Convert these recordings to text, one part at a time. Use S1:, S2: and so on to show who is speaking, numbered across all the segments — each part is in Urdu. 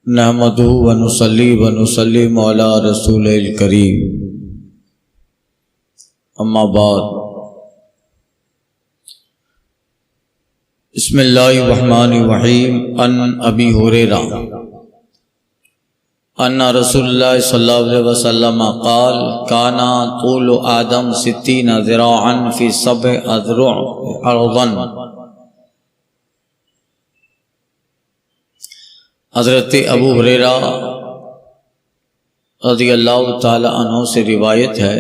S1: نحمدہ و نصلی و نسلم علی رسول کریم، اما بعد۔ بسم اللہ الرحمن الرحیم۔ ان ابی ہریرہ ان رسول اللہ صلی اللہ علیہ وسلم قال کان طول آدم 60 ذراعا فی 7 اذرع ارضا۔ حضرت ابو ہریرہ رضی اللہ تعالی عنہ سے روایت ہے،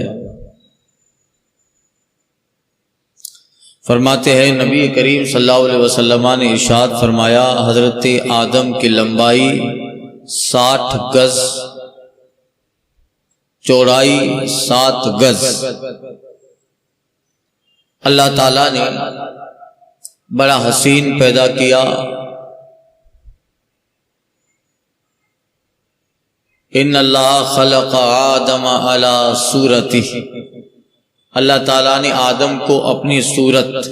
S1: فرماتے ہیں نبی کریم صلی اللہ علیہ وسلم نے ارشاد فرمایا، حضرت آدم کی لمبائی 60 گز، چوڑائی 7 گز۔ اللہ تعالیٰ نے بڑا حسین پیدا کیا۔ ان اللہ خلق آدم علی صورتہ، اللہ تعالیٰ نے آدم کو اپنی صورت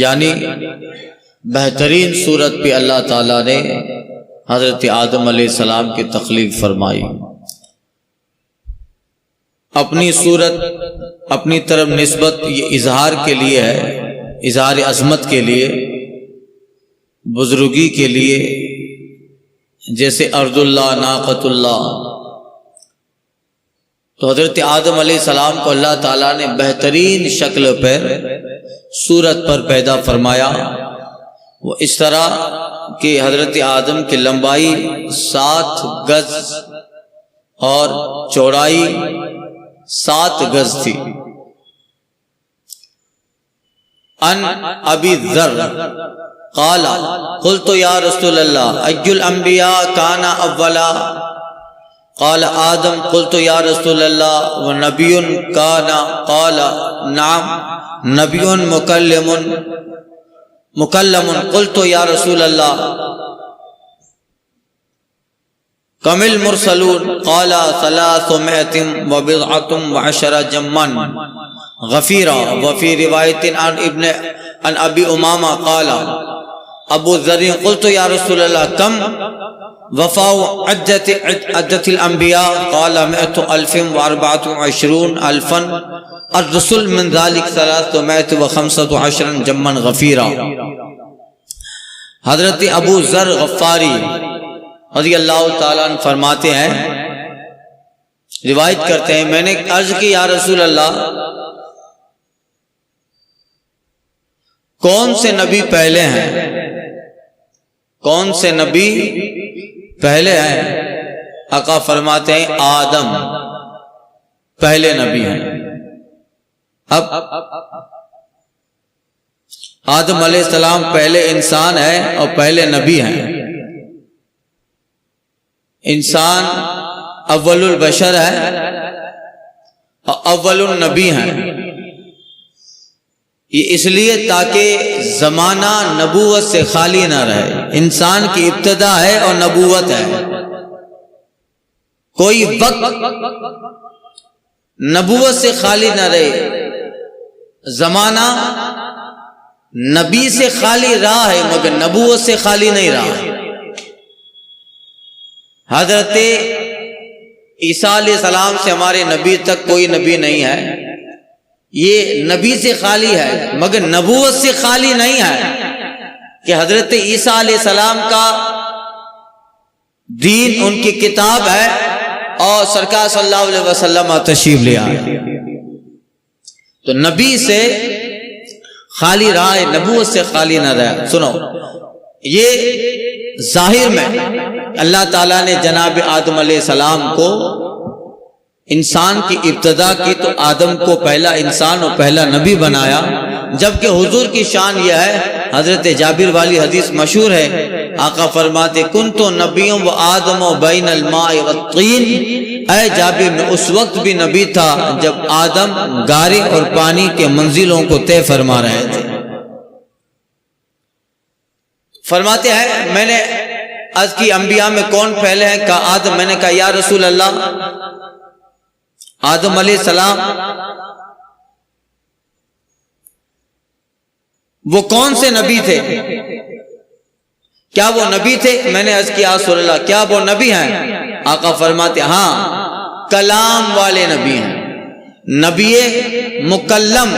S1: یعنی بہترین صورت پہ اللہ تعالیٰ نے حضرت آدم علیہ السلام کی تخلیق فرمائی۔ اپنی صورت اپنی طرف نسبت یہ اظہار کے لیے ہے، اظہار عظمت کے لیے، بزرگی کے لیے، جیسے ارض اللہ ناقۃ اللہ۔ تو حضرت آدم علیہ السلام کو اللہ تعالیٰ نے بہترین شکل پر، صورت پر پیدا فرمایا۔ وہ اس طرح کہ حضرت آدم کی لمبائی 7 گز اور چوڑائی 7 گز تھی۔ ان ابی ذر قال قلت یا رسول اللہ ای الانبیاء کان اولا؟ قال آدم۔ قلت یا رسول اللہ ونبی کان؟ قال نعم نبی مکلم۔ قلت یا رسول اللہ کم المرسلون؟ قال 310 جما غفیرا۔ وفی روایت عن ابی امامہ قال ابو ذر قلت یا رسول اللہ کم وفاء عدت الانبیاء؟ قال 124,000 الرسل من ذلك 315 جما غفیرا۔ حضرت ابو ذر غفاری رضی اللہ تعالیٰ عنہ فرماتے ہیں، روایت کرتے ہیں، میں نے عرض کی یا رسول اللہ کون سے نبی پہلے ہیں؟ کون سے نبی پہلے ہیں؟ آقا فرماتے ہیں آدم پہلے نبی ہیں۔ اب آدم علیہ السلام پہلے انسان ہے اور پہلے نبی ہیں۔ انسان اول البشر ہے اور اول النبی ہیں۔ یہ اس لیے تاکہ زمانہ نبوت سے خالی نہ رہے۔ انسان کی ابتدا ہے اور نبوت ہے، کوئی وقت نبوت سے خالی نہ رہے۔ زمانہ نبی سے خالی رہا ہے مگر نبوت سے خالی نہیں رہا ہے۔ حضرت عیسیٰ علیہ السلام سے ہمارے نبی تک کوئی نبی نہیں ہے، یہ نبی سے خالی ہے مگر نبوت سے خالی نہیں ہے کہ حضرت عیسیٰ علیہ السلام کا دین ان کی کتاب ہے اور سرکار صلی اللہ علیہ وسلم تشریف لے آئے، تو نبی سے خالی رہا ہے، نبوت سے خالی نہ رہا۔ سنو، یہ ظاہر میں اللہ تعالیٰ نے جناب آدم علیہ السلام کو انسان کی ابتدا کی تو آدم کو پہلا انسان اور پہلا نبی بنایا، جبکہ حضور کی شان یہ ہے، حضرت جابر والی حدیث مشہور ہے، آقا فرماتے کنتو نبی و آدم و بین الماء والطین۔ اے جابر میں اس وقت بھی نبی تھا جب آدم گارے اور پانی کے منزلوں کو طے فرما رہے تھے۔ فرماتے ہیں میں نے عرض کی انبیاء میں کون پہلے ہیں؟ کہا آدم۔ میں نے کہا یا رسول اللہ آدم علیہ السلام وہ کون سے نبی تھے؟ کیا وہ نبی تھے؟ میں نے عرض کیا رسول اللہ کیا وہ نبی ہیں؟ آقا فرماتے ہاں کلام والے نبی ہیں، نبی مکلم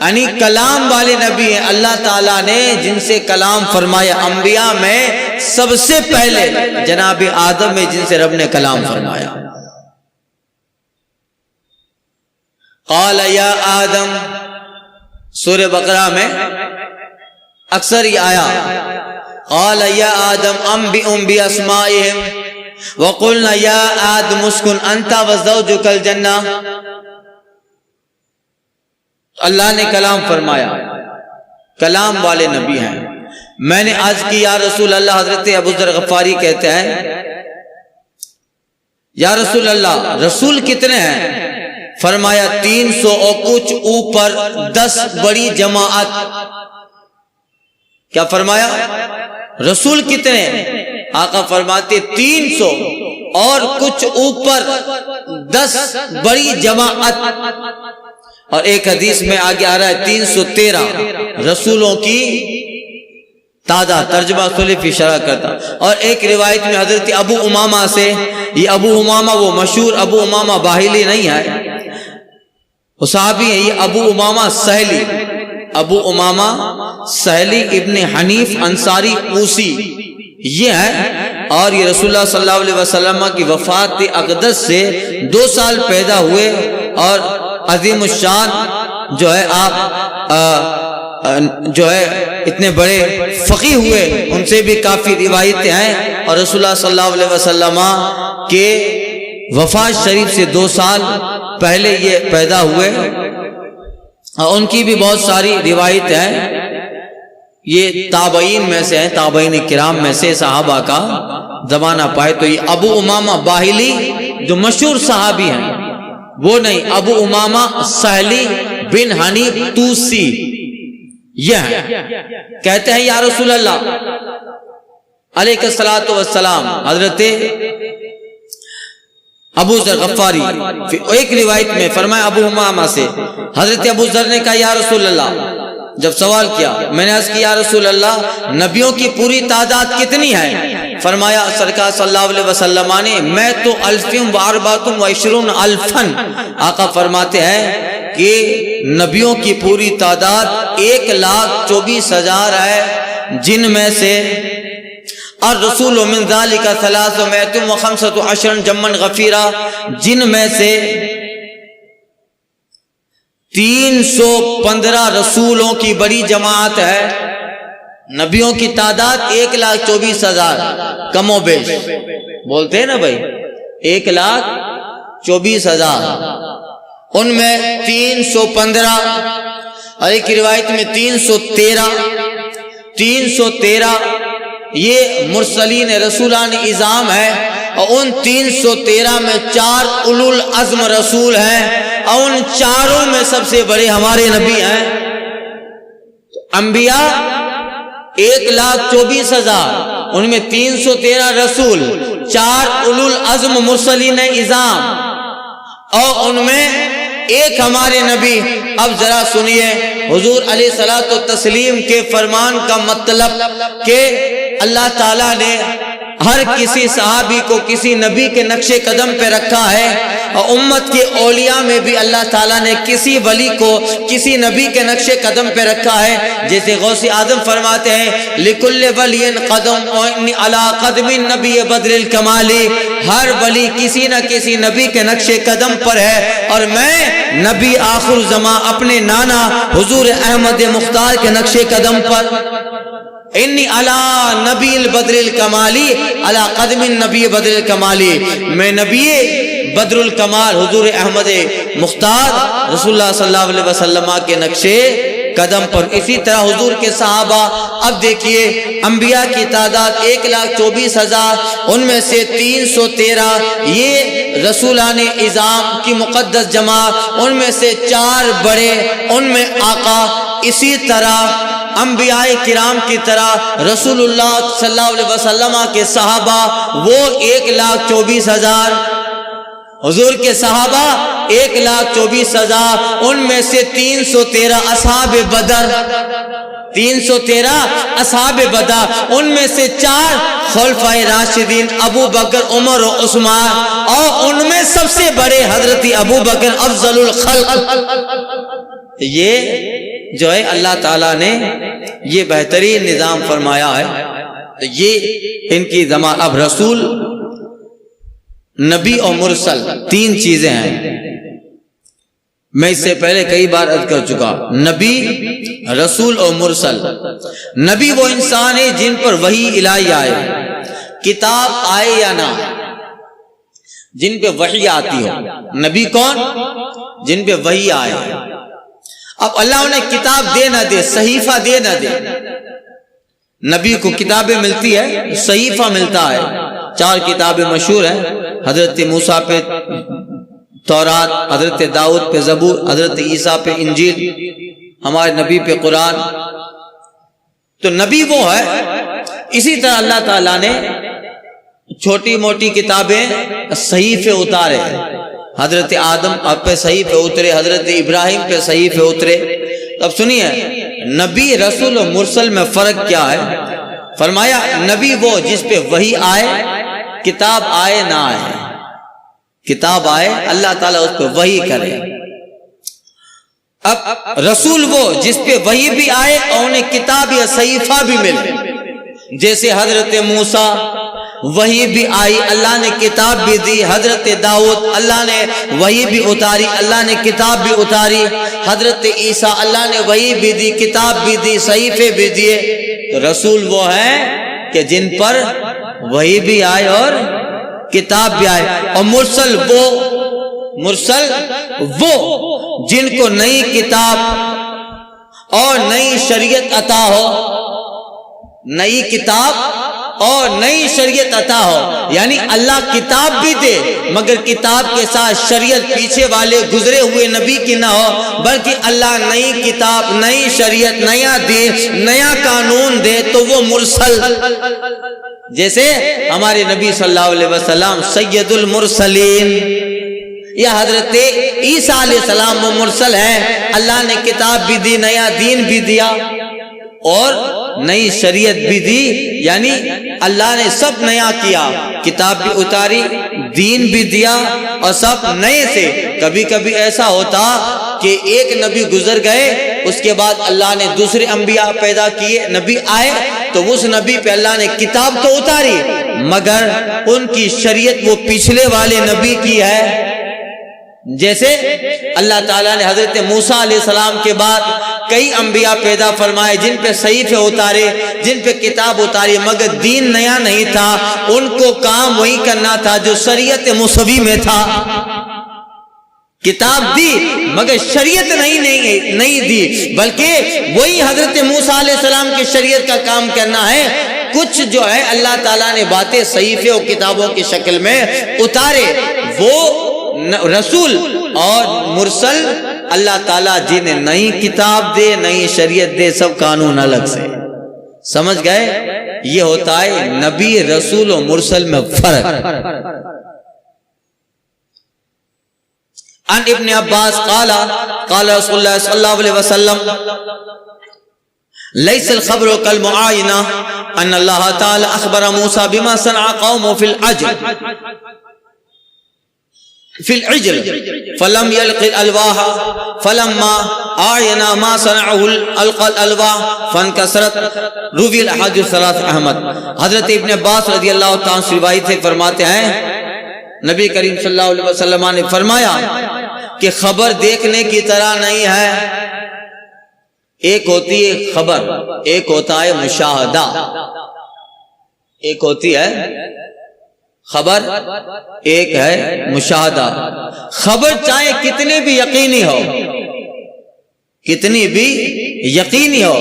S1: یعنی کلام والے نبی ہیں، اللہ تعالیٰ نے جن سے کلام فرمایا۔ انبیاء میں سب سے پہلے جناب آدم میں جن سے رب نے کلام فرمایا۔ قال یا آدم، سورہ بقرہ میں اکثر یہ آیا قال یا آدم انبئہم باسمائہم وقلنا یا آدم اسکن انت وزوجک الجنہ۔ اللہ نے کلام فرمایا، کلام والے نبی ہیں۔ میں نے عرض کی یا رسول اللہ، حضرت ابو ذر غفاری کہتے ہیں یا رسول اللہ رسول کتنے ہیں؟ فرمایا 300 اور کچھ اوپر 10 بڑی جماعت۔ کیا فرمایا؟ رسول کتنے؟ آقا فرماتے 300 اور کچھ اوپر 10 بڑی جماعت۔ اور ایک حدیث میں آگے آ رہا ہے 313 رسولوں کی تعداد، ترجمہ صلی فی شرح کرتا۔ اور ایک روایت میں حضرت ابو امامہ سے، یہ ابو امامہ وہ مشہور ابو امامہ باہلی نہیں ہے، وہ صحابی ہے، یہ ابو امامہ سہلی، ابو امامہ سہلی ابن حنیف انصاری اوسی یہ ہے، اور یہ رسول اللہ صلی اللہ علیہ وسلم کی وفات اقدس سے 2 سال پیدا ہوئے، اور عظیم الشان جو ہے آپ جو ہے اتنے بڑے فقیہ ہوئے، ان سے بھی کافی روایتیں ہیں، اور رسول اللہ صلی اللہ علیہ وسلم کے وفات شریف سے 2 سال پہلے یہ پیدا ہوئے، اور ان کی بھی بہت ساری روایتیں ہیں۔ یہ تابعین میں سے ہیں، تابعین کرام میں سے، صحابہ کا زمانہ پائے تو یہ ابو امامہ باہلی جو مشہور صحابی ہیں وہ نہیں، ابو امامہ سہلی بن حنیف توسی یہ ہیں۔ کہتے ہیں یا رسول اللہ علیہ الصلوۃ والسلام، حضرت ابو ذر غفاری ایک روایت میں فرمایا ابو امامہ سے، حضرت ابو ذر نے کہا یا رسول اللہ، جب سوال کیا میں نے عرض کیا یا رسول اللہ نبیوں کی پوری تعداد کتنی ہے؟ فرمایا سرکار صلی اللہ علیہ وسلم نے میں تو 1024,000 آقا فرماتے ہیں کہ نبیوں کی پوری تعداد 1,24,000 ہے، جن میں سے الرسول من ذالک 315 جمن غفیرہ، جن میں سے 315 رسولوں کی بڑی جماعت ہے۔ نبیوں کی تعداد 1,24,000 کم و بیش، بولتے ہیں نا بھائی 1,24,000، ان میں 315 اور ایک روایت میں 313 یہ مرسلین رسولان اعظام ہے، اور ان 313 میں 4 اولو العزم رسول ہیں، اور ان چاروں میں سب سے بڑے ہمارے نبی ہیں۔ انبیاء 1,24,000، ان میں 313 رسول، 4 اولو العزم مرسلین اعظام، اور ان میں ایک ہمارے نبی۔ اب ذرا سنیے حضور علیہ الصلوۃ والتسلیم کے فرمان کا مطلب کہ اللہ تعالیٰ نے ہر کسی صحابی کو کسی نبی کے نقش قدم پہ رکھا ہے، اور امت کے اولیاء میں بھی اللہ تعالیٰ نے کسی ولی کو کسی نبی کے نقش قدم پہ رکھا ہے۔ جیسے غوث اعظم فرماتے ہیں لِكُلِّ وَلِيٍ قَدَمْ وَإِنِّي عَلَىٰ قَدْمِ النَّبِيِّ بَدْرِ الْكَمَالِ، ہر ولی کسی نہ کسی نبی کے نقش قدم پر ہے، اور میں نبی آخر زمان اپنے نانا حضور احمد مختار کے نقش قدم پر، انی علی نبی البدر الکمالی علی قدم النبی بدر الکمالی، میں نبی بدر الکمال حضور احمد مختار رسول اللہ صلی اللہ علیہ وسلم کے نقش قدم پر۔ اسی طرح حضور کے صحابہ، اب دیکھیے انبیاء کی تعداد 1,24,000، ان میں سے 313 یہ رسولان اعظام کی مقدس جماعت، ان میں سے 4 بڑے، ان میں آقا۔ اسی طرح انبیاء کرام کی طرح رسول اللہ صلی اللہ علیہ وسلم کے صحابہ وہ 1,24,000، حضور کے صحابہ 1,24,000 ان میں سے 313 اصحاب بدر، 313 اصحاب بدر، ان میں سے 4 خلفائے راشدین ابو بکر، عمر و عثمان، اور ان میں سب سے بڑے حضرت ابو بکر افضل الخلق۔ یہ جو ہے اللہ تعالیٰ نے یہ بہترین نظام فرمایا ہے، یہ ان کی زمان۔ اب رسول، نبی اور مرسل 3 چیزیں ہیں، میں اس سے پہلے کئی بار عرض کر چکا۔ نبی، رسول اور مرسل۔ نبی وہ انسان ہے جن پر وحی الہی آئے، کتاب آئے یا نہ، جن پہ وحی آتی ہو۔ نبی کون؟ جن پہ وحی آئے۔ اب اللہ انہیں کتاب دے نہ دے، صحیفہ دے نہ دے، نبی کو کتابیں ملتی ہے، صحیفہ ملتا ہے۔ 4 کتابیں مشہور ہیں، حضرت موسیٰ پہ تورات، حضرت داؤد پہ زبور، حضرت عیسیٰ پہ انجیل، ہمارے نبی پہ قرآن۔ تو نبی وہ ہے۔ اسی طرح اللہ تعالیٰ نے چھوٹی موٹی کتابیں، صحیفے اتارے، حضرت آدم پہ صحیفے اترے، حضرت ابراہیم پہ صحیفے اترے۔ اب سنیے، نبی، رسول اور مرسل میں فرق کیا ہے؟ فرمایا نبی وہ جس پہ وحی آئے، کتاب آئے نہ آئے، کتاب آئے اللہ تعالیٰ اس پہ وحی کرے۔ اب رسول وہ جس پہ وحی بھی آئے اور انہیں کتاب یا صحیفہ بھی ملے، جیسے حضرت موسیٰ وحی بھی آئی، اللہ نے کتاب بھی دی۔ حضرت داؤد اللہ نے وحی بھی اتاری، اللہ نے کتاب بھی اتاری۔ حضرت عیسیٰ اللہ نے وحی بھی دی، کتاب بھی دی، صحیفے بھی دیے۔ تو رسول وہ ہیں کہ جن پر وحی بھی آئے اور کتاب بھی آئے۔ اور مرسل وہ جن کو نئی کتاب اور نئی شریعت عطا ہو، نئی کتاب اور نئی شریعت عطا ہو، یعنی اللہ کتاب بھی دے مگر کتاب کے ساتھ شریعت پیچھے والے گزرے ہوئے نبی کی نہ ہو، بلکہ اللہ نئی کتاب، نئی شریعت، نیا دین، نیا قانون دے تو وہ مرسل۔ جیسے ہمارے نبی صلی اللہ علیہ وسلم سید المرسلین، یا حضرت عیسیٰ علیہ السلام وہ مرسل ہیں، اللہ نے کتاب بھی دی، نیا دین بھی دیا اور نئی شریعت بھی دی، یعنی اللہ نے سب نیا کیا، کتاب بھی اتاری، دین بھی دیا اور سب نئے سے۔ کبھی کبھی ایسا ہوتا کہ ایک نبی گزر گئے، اس کے بعد اللہ نے دوسرے انبیاء پیدا کیے، نبی آئے تو اس نبی پہ اللہ نے کتاب تو اتاری مگر ان کی شریعت وہ پچھلے والے نبی کی ہے۔ جیسے اللہ تعالیٰ نے حضرت موسیٰ علیہ السلام کے بعد کئی انبیاء پیدا فرمائے جن پہ صحیفے اتارے، جن پہ کتاب اتاری، مگر دین نیا نہیں تھا، ان کو کام وہی کرنا تھا جو شریعت موسوی میں تھا۔ کتاب دی مگر شریعت نہیں دی، بلکہ وہی حضرت موسیٰ علیہ السلام کی شریعت کا کام کرنا ہے۔ کچھ جو ہے اللہ تعالیٰ نے باتیں صحیفے اور کتابوں کی شکل میں اتارے، وہ رسول اور مرسل اللہ تعالیٰ جنہیں نئی کتاب دے، نئی شریعت دے، سب قانون الگ سے۔ سمجھ گئے؟ یہ ہوتا ہے نبی، رسول اور مرسل میں فرق۔ عن ابن عباس قال رسول اللہ صلی اللہ علیہ وسلم ليس الخبر كالمعاينة ان اللہ تعالی اخبر موسیٰ بما صنع قومه في العجل فلم يلق الالواح فلما اعين ما صنعه القى الالواح فانكسرت روی الاحاديث الثلاث احمد۔ حضرت ابن عباس رضی اللہ تعالیٰ عنہ روایت سے فرماتے ہیں نبی کریم صلی اللہ علیہ وسلم نے فرمایا کہ خبر دیکھنے کی طرح نہیں ہے۔ ایک ہوتی ہے خبر، ایک ہوتا ہے مشاہدہ۔ ایک ہوتی ہے خبر، ایک ہے مشاہدہ۔ خبر چاہے کتنی بھی یقینی ہو، کتنی بھی یقینی ہو،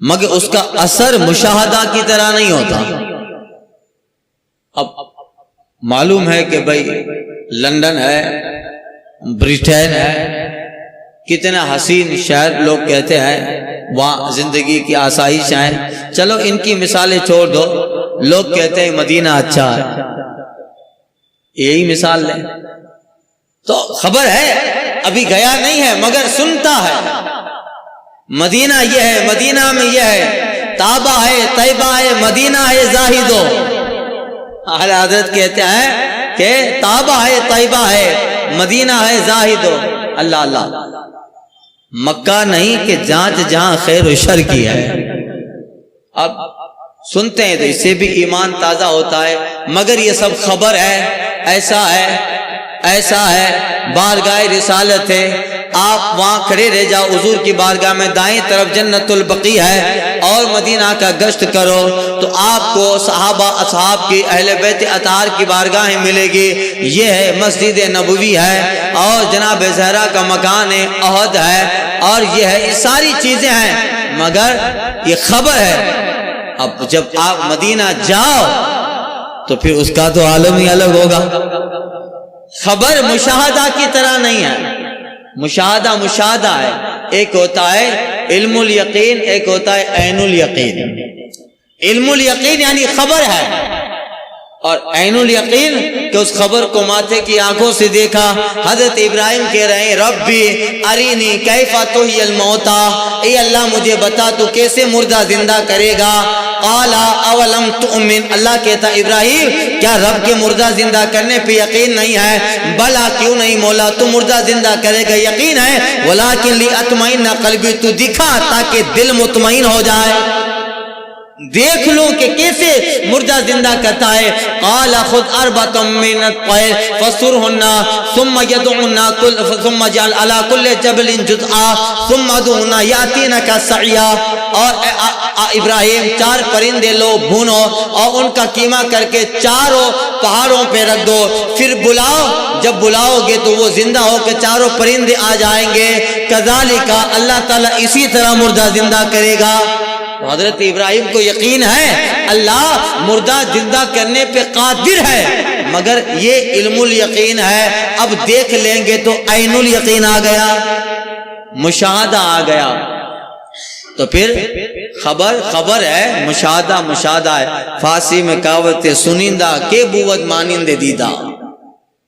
S1: مگر اس کا اثر مشاہدہ کی طرح نہیں ہوتا۔ اب معلوم ہے کہ بھائی لندن ہے، برٹین ہے، کتنا حسین شہر لوگ کہتے ہیں، وہاں زندگی کی آسائش ہیں۔ چلو ان کی مثالیں چھوڑ دو، لوگ کہتے ہیں مدینہ اچھا ہے، یہی مثال لیں۔ تو خبر ہے، ابھی گیا نہیں ہے مگر سنتا ہے، مدینہ یہ ہے، مدینہ میں یہ ہے، تابہ ہے، طیبہ ہے، مدینہ ہے زاہدو. اعلی حضرت کہتے ہیں کہ تابہ ہے، طیبہ ہے، مدینہ ہے زاہدو. اللہ اللہ، مکہ نہیں کہ جہاں خیر و شر کی ہے. اب سنتے ہیں تو اس سے بھی ایمان تازہ ہوتا ہے، مگر یہ سب خبر ہے، ایسا ہے ایسا ہے. بارگاہ رسالت ہے، آپ وہاں کھڑے رہ جاؤ حضور کی بارگاہ میں، دائیں طرف جنت البقیع ہے، اور مدینہ کا گشت کرو تو آپ کو صحابہ اصحاب کی، اہل بیت اطہار کی بارگاہیں ملے گی. یہ ہے مسجد نبوی ہے، اور جناب زہرا کا مکان احد ہے، اور یہ ہے، یہ ساری چیزیں ہیں، مگر یہ خبر ہے. اب جب آپ مدینہ جاؤ تو پھر اس کا تو عالم ہی الگ ہوگا. خبر مشاہدہ کی طرح نہیں ہے، مشاہدہ مشاہدہ ہے. ایک ہوتا ہے علم الیقین، ایک ہوتا ہے عین الیقین. علم الیقین یعنی خبر ہے، اور عین الیقین کہ اس خبر کو ماتھے کی آنکھوں سے دیکھا. حضرت ابراہیم کہہ رہے ہیں ربی ارینی کیف تحیی الموتی، اے اللہ مجھے بتا تو کیسے مردہ زندہ کرے گا. قال اولم تؤمن، اللہ کہتا ابراہیم کیا رب کے مردہ زندہ کرنے پہ یقین نہیں ہے؟ بلا کیوں نہیں مولا، تو مردہ زندہ کرے گا، یقین ہے، ولکن لیطمئن قلبی، تو دکھا تاکہ دل مطمئن ہو جائے، دیکھ لوں کہ کیسے مردہ زندہ کرتا ہے. قال خذ اربعة من الطير فصرهن ثم يدعن ثم اجعل على كل جبل جزءا ثم ادعهن ياتينك سعيا. اور ابراہیم 4 پرندے لو، بھونو اور ان کا قیمہ کر کے چاروں پہاڑوں پہ رکھ دو، پھر بلاؤ، جب بلاؤ گے تو وہ زندہ ہو کے چاروں پرندے آ جائیں گے. کذالک، اللہ تعالیٰ اسی طرح مردہ زندہ کرے گا. حضرت ابراہیم کو یقین ہے اللہ مردہ زندہ کرنے پہ قادر ہے، مگر یہ علم الیقین ہے. اب دیکھ لیں گے تو عین الیقین آ گیا، مشاہدہ آ گیا. تو پھر خبر خبر ہے، مشاہدہ مشاہدہ ہے. فارسی میں کہاوت ہے سنیندہ کے بود مانند دیدہ،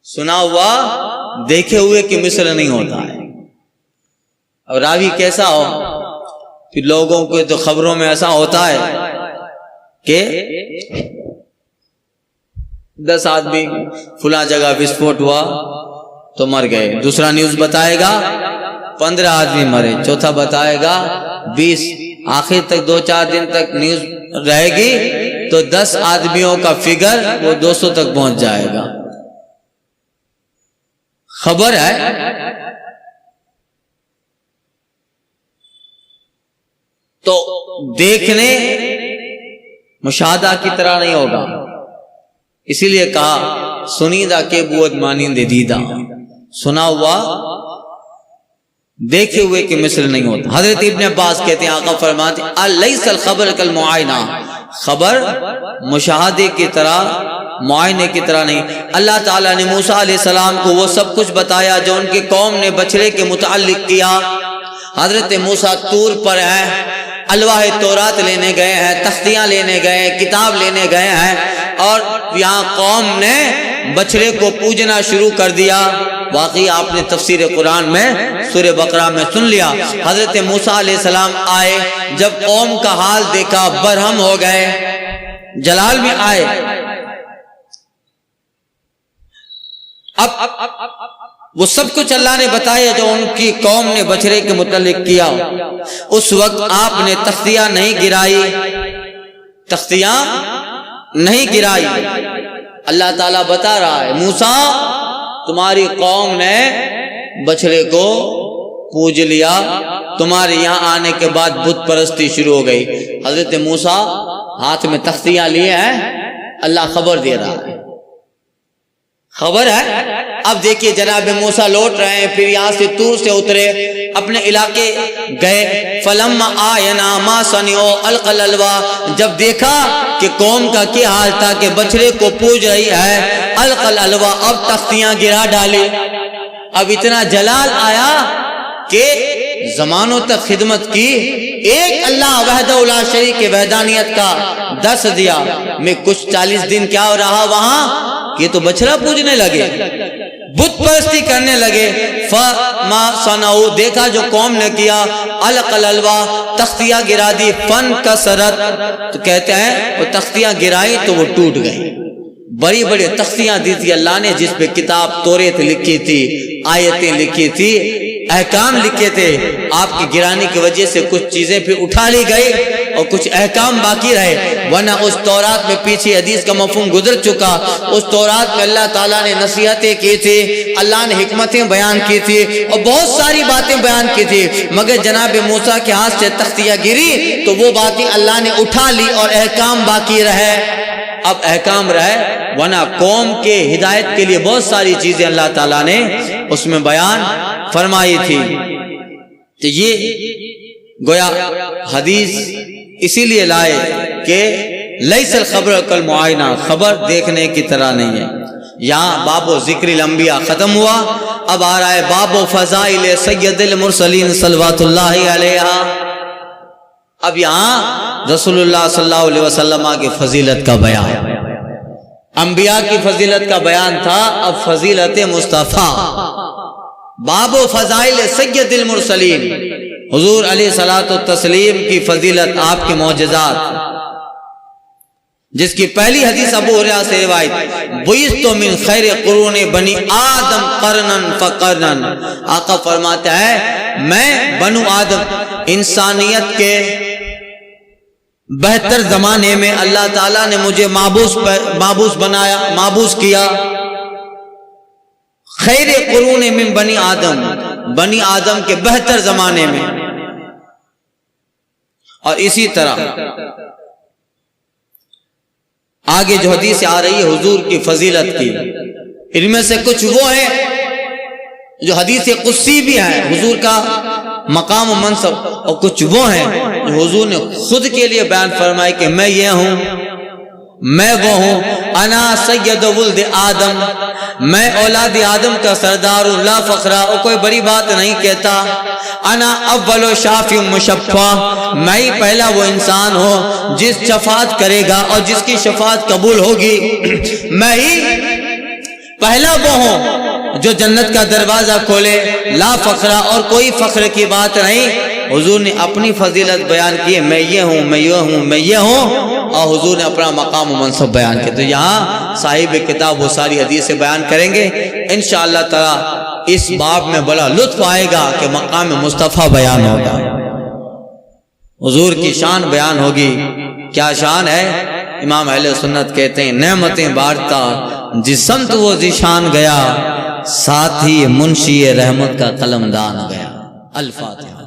S1: سنا ہوا دیکھے ہوئے کی مثل نہیں ہوتا ہے. اور راوی کیسا ہو، پھر لوگوں کو تو خبروں میں ایسا ہوتا ہے کہ 10 آدمی فلاں جگہ وسفوٹ ہوا تو مر گئے، دوسرا نیوز بتائے گا 15 آدمی مرے، چوتھا بتائے گا 20، آخر تک 2-4 دن تک نیوز رہے گی تو 10 آدمیوں کا فگر وہ 200 تک پہنچ جائے گا. خبر ہے تو دیکھنے مشاہدہ کی طرح نہیں ہوگا، اسی لیے کہا سنیدہ کے بود مانند دیدہ، سنا ہوا دیکھے ہوئے کی مثل نہیں ہوتا. حضرت ابن عباس کہتے ہیں آقا فرماتے ہیں الیس الخبر کالمعائنہ، خبر مشاہدے کی طرح معائنے کی طرح نہیں. اللہ تعالیٰ نے موسیٰ علیہ السلام کو وہ سب کچھ بتایا جو ان کی قوم نے بچڑے کے متعلق کیا. حضرت موسیٰ طور پر ہیں، الواح تورات لینے گئے ہیں، تختیاں لینے گئے ہیں، کتاب لینے گئے ہیں، اور یہاں قوم نے بچڑے کو پوجنا شروع کر دیا. واقعی آپ نے تفسیر قرآن میں سورہ بقرہ میں سن لیا. حضرت موسیٰ علیہ السلام آئے، جب قوم کا حال دیکھا برہم ہو گئے، جلال میں آئے. اب وہ سب کچھ اللہ نے بتایا جو ان کی قوم نے بچڑے کے متعلق کیا. اس وقت آپ نے تختیاں نہیں گرائی، تختیاں نہیں گرائی. اللہ تعالیٰ بتا رہا ہے موسیٰ تمہاری قوم نے بچڑے کو پوج لیا، تمہارے یہاں آنے کے بعد بت پرستی شروع ہو گئی. حضرت موسیٰ ہاتھ میں تختیاں لیے ہیں، اللہ خبر دے رہا ہے، خبر ہے. اب دیکھیے جناب موسیٰ لوٹ رہے ہیں، پھر یہاں سے طور سے اترے، اپنے علاقے گئے. فلما آینا ما صنعوا القى الالواح، جب دیکھا کہ قوم کا کیا حال تھا کہ بچڑے کو پوج رہی ہے، القى الالواح، اب تختیاں گرا ڈالی. اب اتنا جلال آیا کہ زمانوں تک خدمت کی، ایک اللہ وحدہ لا شریک کے وحدانیت کا درس دیا. میں کچھ 40 دن کیا ہو رہا وہاں، یہ تو بچڑا پوجنے لگے. بت پرستی کرنے لگے. فما صنعوا دیکھا جو قوم نے کیا, الق الالواح تختیاں گرا دی, فن کسرت تو کہتے ہیں وہ تختیاں گرائی تو وہ ٹوٹ گئی. بڑی بڑی تختیاں دی تھی اللہ نے جس پہ کتاب توریت لکھی تھی, آیتیں لکھی تھی, احکام لکھے تھے. آپ کی گرانے کی وجہ سے کچھ چیزیں پھر اٹھا لی گئی اور کچھ احکام باقی رہے, ورنہ اس تورات میں پیچھے حدیث کا مفہوم گزر چکا. اس تورات میں اللہ تعالیٰ نے نصیحتیں کی تھی, اللہ نے حکمتیں بیان کی تھی اور بہت ساری باتیں بیان کی تھی, مگر جناب موسیٰ کے ہاتھ سے تختیاں گری تو وہ باتیں اللہ نے اٹھا لی اور احکام باقی رہے. اب احکام رہے, ورنہ قوم کے ہدایت کے لیے بہت ساری چیزیں اللہ تعالیٰ نے اس میں بیان فرمائی تھی. تو یہ گویا حدیث اسی لیے لائے کہ لیس الخبر کالمعائنہ, خبر دیکھنے کی طرح نہیں ہے. یہاں باب و ذکر الانبیاء ختم ہوا, اب آ رہا ہے باب و فضائل سید المرسلین صلوات اللہ علیہ. اب یہاں رسول اللہ صلی اللہ علیہ وسلم کی فضیلت کا بیان, انبیاء کی فضیلت کا بیان تھا, اب فضیلت مصطفیٰ. باب و فضائل سید المرسلین, حضور علیہ الصلوۃ والتسلیم کی فضیلت, آپ کے معجزات, جس کی پہلی حدیث ابو ہریرہ سے روایت, بعثت من خیر قرون بنی آدم قرنن فقرنن. آقا فرماتا ہے میں بنو آدم انسانیت کے بہتر زمانے میں اللہ تعالیٰ نے مجھے معبوس بنایا, معبوس کیا. خیر قرون من بنی آدم, بنی آدم کے بہتر زمانے میں. اور اسی طرح آگے جو حدیث آ رہی ہے حضور کی فضیلت کی, ان میں سے کچھ وہ ہیں جو حدیث قدسی بھی ہے, حضور کا مقام و منصب, اور کچھ وہ ہیں جو حضور نے خود کے لیے بیان فرمائے کہ میں یہ ہوں, میں وہ ہوں. انا سید ولد آدم, میں اولاد آدم کا سردار ہوں, لا فخرا, اور کوئی بڑی بات نہیں کہتا. انا اول شافع مشفع, میں ہی پہلا وہ انسان ہوں جس شفاعت کرے گا اور جس کی شفاعت قبول ہوگی. میں ہی پہلا وہ ہوں جو جنت کا دروازہ کھولے, لا فخرا, اور کوئی فخر کی بات نہیں. حضور نے اپنی فضیلت بیان کی, میں یہ ہوں, میں یہ ہوں, میں یہ ہوں, اور حضور نے اپنا مقام و منصب بیان کیا. تو یہاں صاحب کتاب وہ ساری حدیثیں بیان کریں گے انشاءاللہ تعالی. اس باب میں بڑا لطف آئے گا کہ مقام مصطفیٰ بیان ہوگا, حضور کی شان بیان ہوگی. کیا شان ہے؟ امام اہل سنت کہتے ہیں نعمتیں بانٹتا جس سمت وہ ذیشان گیا, ساتھ ہی منشی رحمت کا قلم دان گیا. الفاتحہ.